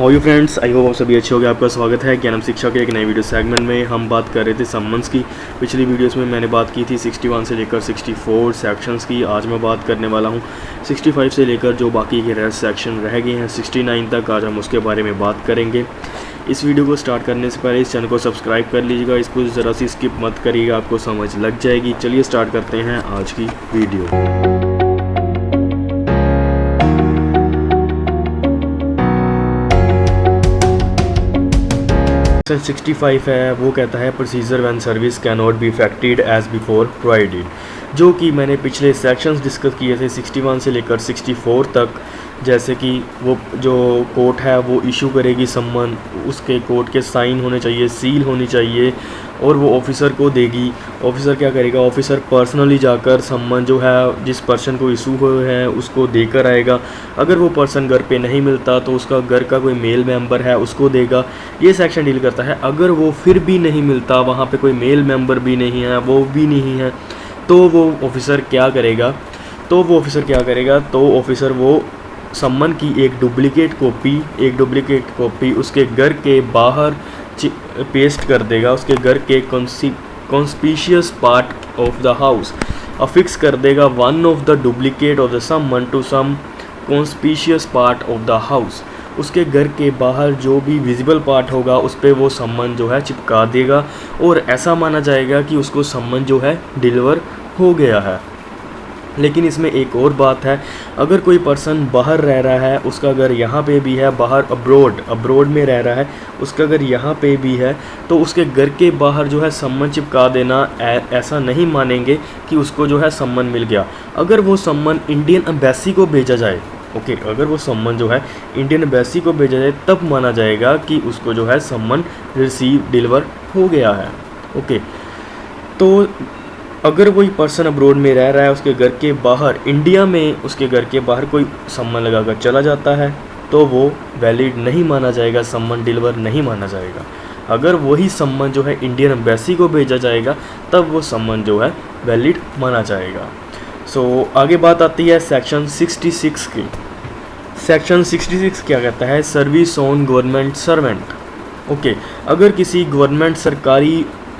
How you friends, I hope आप सभी अच्छे होंगे। आपका स्वागत है ज्ञानम शिक्षा के एक नए वीडियो सेगमेंट में। हम बात कर रहे थे सम्मन्स की। पिछली वीडियोस में मैंने बात की थी 61 से लेकर 64 सेक्शंस की। आज मैं बात करने वाला हूँ 65 से लेकर जो बाकी के रेस्ट सेक्शन रह गए हैं 69 तक। आज हम उसके बारे में बात करेंगे। इस वीडियो को स्टार्ट करने से पहले इस चैनल को सब्सक्राइब कर लीजिएगा, इसको ज़रा सी स्किप मत करिएगा, आपको समझ लग जाएगी। चलिए स्टार्ट करते हैं आज की वीडियो। 65 है वो कहता है procedure when service can not be effected as before provided, जो कि मैंने पिछले सेक्शंस डिस्कस किए थे 61 से लेकर 64 तक। जैसे कि वो जो कोर्ट है वो इशू करेगी सम्मन, उसके कोर्ट के साइन होने चाहिए, सील होनी चाहिए और वो ऑफिसर को देगी। ऑफिसर क्या करेगा, ऑफिसर पर्सनली जाकर सम्मन जो है जिस पर्सन को इशू हुए हैं उसको देकर आएगा। अगर वो पर्सन घर पे नहीं मिलता तो उसका घर का कोई मेल मेंबर है उसको देगा। ये सेक्शन डील करता है अगर वो फिर भी नहीं मिलता, वहाँ पे कोई मेल मेंबर भी नहीं है, वो भी नहीं है, तो वो ऑफिसर क्या करेगा तो ऑफिसर वो सम्मन की एक डुप्लीकेट कॉपी उसके घर के बाहर पेस्ट कर देगा, उसके घर के conspicuous part of the house affix कर देगा one of the duplicate of the summon to some conspicuous part of the house. उसके घर के बाहर जो भी विजिबल पार्ट होगा उस पर वो सम्मन जो है चिपका देगा और ऐसा माना जाएगा कि उसको सम्मन जो है डिलीवर हो गया है। लेकिन इसमें एक और बात है, अगर कोई पर्सन बाहर रह रहा है, उसका घर यहाँ पे भी है, बाहर अब्रोड में रह रहा है, उसका घर यहाँ पे भी है, तो उसके घर के बाहर जो है सम्मन चिपका देना ऐसा नहीं मानेंगे कि उसको जो है सम्मन मिल गया। अगर वो सम्मन इंडियन एम्बेसी को भेजा जाए, अगर वो सम्मन जो है इंडियन एम्बेसी को भेजा जाए तब माना जाएगा कि उसको जो है सम्मन डिलीवर हो गया है। तो अगर कोई पर्सन अब्रोड में रह रहा है, उसके घर के बाहर इंडिया में उसके घर के बाहर कोई सम्मन लगाकर चला जाता है तो वो वैलिड नहीं माना जाएगा, सम्मन डिलीवर नहीं माना जाएगा। अगर वही सम्मन जो है इंडियन एम्बेसी को भेजा जाएगा तब वो सम्मन जो है वैलिड माना जाएगा। आगे बात आती है सेक्शन 66 की। सेक्शन 66 क्या कहता है, सर्विस ऑन गवर्नमेंट सर्वेंट। अगर किसी गवर्नमेंट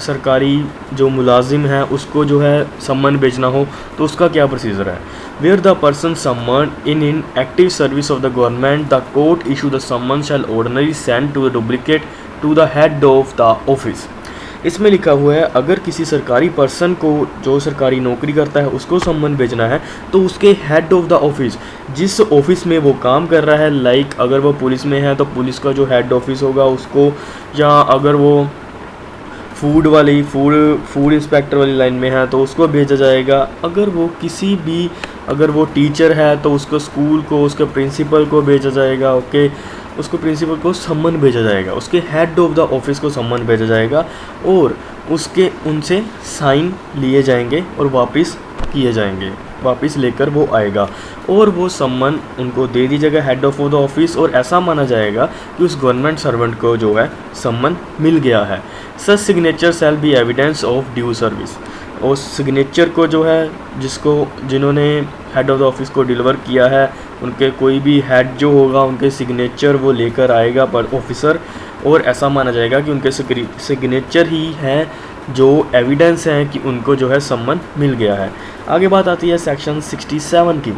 सरकारी जो मुलाजिम है उसको जो है सम्मन भेजना हो तो उसका क्या प्रोसीजर है। Where the person summon in active service of the government the court issue the summon shall ordinary send to the duplicate to the head of the office. इसमें लिखा हुआ है अगर किसी सरकारी पर्सन को जो सरकारी नौकरी करता है उसको सम्मन भेजना है तो उसके हेड ऑफ द ऑफिस, जिस ऑफिस में वो काम कर रहा है, लाइक अगर वो पुलिस में है तो पुलिस का जो हेड ऑफिस होगा उसको, या अगर वो फूड इंस्पेक्टर वाली लाइन में है तो उसको भेजा जाएगा। अगर वो टीचर है तो उसको स्कूल को, उसके प्रिंसिपल को भेजा जाएगा। उसको प्रिंसिपल को सम्मन भेजा जाएगा, उसके हेड ऑफ द ऑफिस को सम्मन भेजा जाएगा और उनसे साइन लिए जाएंगे और वापस किए जाएंगे, वापस लेकर वो आएगा और वो सम्मन उनको दे दी जाएगा हेड ऑफ द ऑफिस और ऐसा माना जाएगा कि उस गवर्नमेंट सर्वेंट को जो है सम्मन मिल गया है। Such signature shall be evidence of due service. और सिग्नेचर को जो है जिन्होंने हेड ऑफ द ऑफिस को डिलीवर किया है उनके कोई भी हेड जो होगा उनके सिग्नेचर वो लेकर आएगा पर ऑफिसर, और ऐसा माना जाएगा कि उनके सिग्नेचर ही हैं जो एविडेंस हैं कि उनको जो है सम्मन मिल गया है। आगे बात आती है सेक्शन 67 की।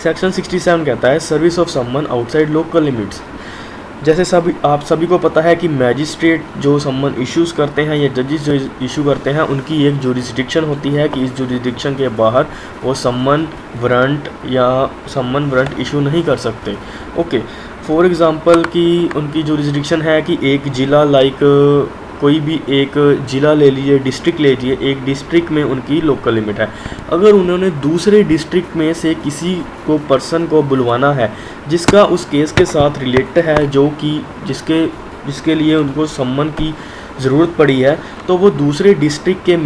सेक्शन 67 कहता है सर्विस ऑफ सम्मन आउटसाइड लोकल लिमिट्स। जैसे आप सभी को पता है कि मैजिस्ट्रेट जो सम्मन इश्यूज़ करते हैं या जजेस जो इशू करते हैं उनकी एक जुरिस्डिक्शन होती है कि इस जुरिस्डिक्शन के बाहर वो सम्मन वारंट इशू नहीं कर सकते। फॉर एग्ज़ाम्पल कि उनकी जुरिस्डिक्शन है कि एक ज़िला, लाइक कोई भी एक ज़िला ले लीजिए, डिस्ट्रिक्ट ले लीजिए, एक डिस्ट्रिक्ट में उनकी लोकल लिमिट है। अगर उन्होंने दूसरे डिस्ट्रिक्ट में से किसी को पर्सन को बुलवाना है जिसका उस केस के साथ रिलेटेड है, जो कि जिसके लिए उनको सम्मन की ज़रूरत पड़ी है, तो वो दूसरे डिस्ट्रिक्ट के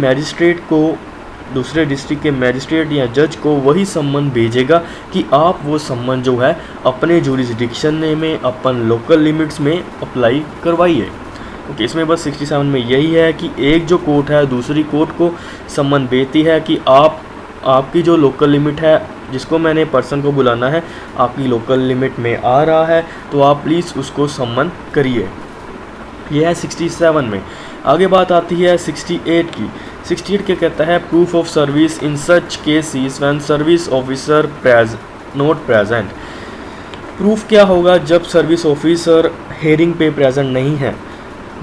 मैजिस्ट्रेट या जज को वही सम्मन भेजेगा कि आप वो सम्मन जो है अपने जुरिस्डिक्शन में अपन लोकल लिमिट्स में अप्लाई करवाइए। इसमें बस 67 में यही है कि एक जो कोर्ट है दूसरी कोर्ट को सम्मन भेजती है कि आपकी जो लोकल लिमिट है जिसको मैंने पर्सन को बुलाना है आपकी लोकल लिमिट में आ रहा है, तो आप प्लीज़ उसको सम्मन करिए। यह है 67 में। आगे बात आती है 68 की। 68 क्या कहता है, proof of service in such cases when service officer not present. Proof क्या होगा जब सर्विस ऑफिसर हेयरिंग पे प्रेजेंट नहीं है।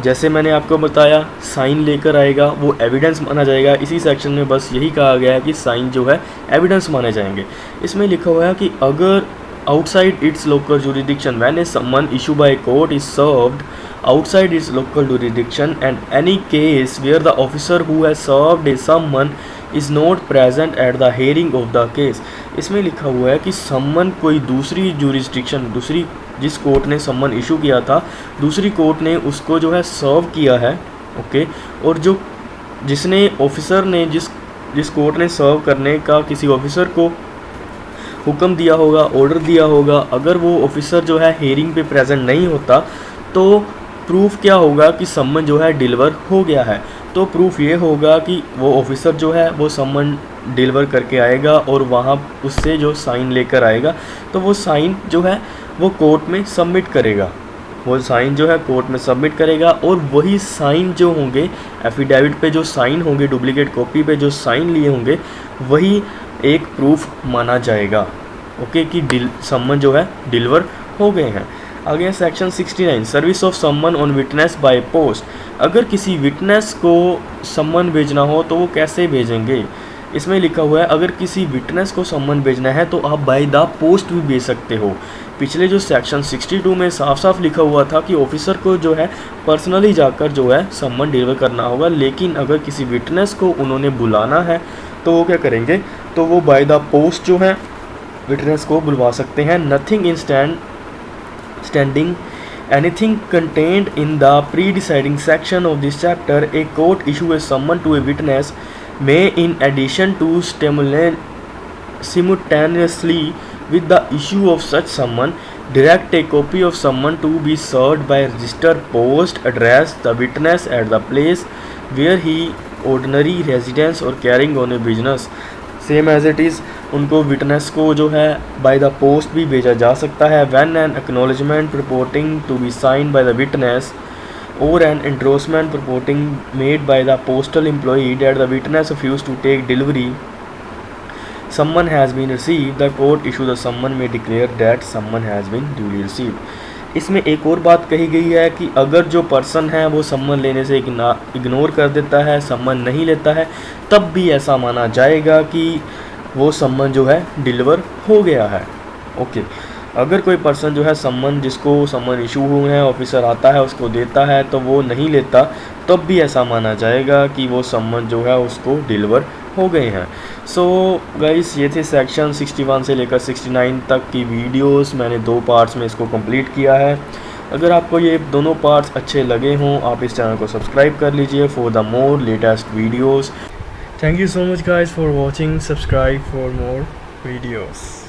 जैसे मैंने आपको बताया, साइन लेकर आएगा, वो एविडेंस माना जाएगा। इसी सेक्शन में बस यही कहा गया है कि साइन जो है एविडेंस माने जाएंगे। इसमें लिखा हुआ है कि अगर outside its local jurisdiction when a summon issue by court is served outside its local jurisdiction and any case where the officer who has served a summon is not present at the hearing of the case। इसमें लिखा हुआ है कि सम्मन कोई दूसरी jurisdiction, दूसरी जिस कोर्ट ने सम्मन इशू किया था, दूसरी कोर्ट ने उसको जो है सर्व किया है, ओके, और जो जिसने ऑफिसर ने जिस कोर्ट ने सर्व करने का किसी ऑफिसर को हुक्म दिया होगा, ऑर्डर दिया होगा, अगर वो ऑफिसर जो है हेयरिंग पे प्रेजेंट नहीं होता तो प्रूफ क्या होगा कि सम्मन जो है डिलीवर हो गया है। तो प्रूफ ये होगा कि वो ऑफिसर जो है वो सम्मन डिलीवर करके आएगा और वहाँ उससे जो साइन लेकर आएगा, तो वो साइन जो है वो कोर्ट में सबमिट करेगा। वो साइन जो है कोर्ट में सबमिट करेगा और वही साइन जो होंगे एफिडेविट पे जो साइन होंगे, डुप्लीकेट कॉपी पे जो साइन लिए होंगे, वही एक प्रूफ माना जाएगा, ओके, कि सम्मन जो है डिलीवर हो गए हैं। आगे सेक्शन 69, सर्विस ऑफ सम्मन ऑन विटनेस बाय पोस्ट। अगर किसी विटनेस को सम्मन भेजना हो तो वो कैसे भेजेंगे। इसमें लिखा हुआ है अगर किसी विटनेस को सम्मन भेजना है तो आप बाय द पोस्ट भी भेज सकते हो। पिछले जो सेक्शन 62 में साफ साफ लिखा हुआ था कि ऑफिसर को जो है पर्सनली जाकर जो है सम्मन डिलीवर करना होगा, लेकिन अगर किसी विटनेस को उन्होंने बुलाना है तो वो क्या करेंगे, तो वो बाय द पोस्ट जो है विटनेस को बुलवा सकते हैं। Nothing in standing anything contained in the preceding section of this chapter, a court issue a summon to a witness may, in addition to simultaneously with the issue of such summon, direct a copy of summon to be served by registered post address the witness at the place where he ordinary residence or carrying on a business। Same as it is उनको witness को जो है by the post भी भेजा जा सकता है। When an acknowledgement purporting to be sign by the witness और an endorsement purporting made by the postal employee that the witness refuse to take delivery summon has been received, the court issue the summon में declare that summon has been duly received. इसमें एक और बात कही गई है कि अगर जो पर्सन है वो सम्मन लेने से इग्नोर कर देता है, सम्मन नहीं लेता है, तब भी ऐसा माना जाएगा कि वो सम्मन जो है डिलीवर हो गया है, ओके। अगर कोई पर्सन जो है सम्मन, जिसको सम्मन इशू हुए हैं, ऑफिसर आता है उसको देता है तो वो नहीं लेता, तब भी ऐसा माना जाएगा कि वो सम्मन जो है उसको डिलीवर हो गए हैं। सो गाइस, ये थे सेक्शन 61 से लेकर 69 तक की वीडियोस। मैंने 2 पार्ट्स में इसको कंप्लीट किया है। अगर आपको ये दोनों पार्ट्स अच्छे लगे हों, आप इस चैनल को सब्सक्राइब कर लीजिए for the more latest videos. Thank you so much guys for watching, subscribe for more videos.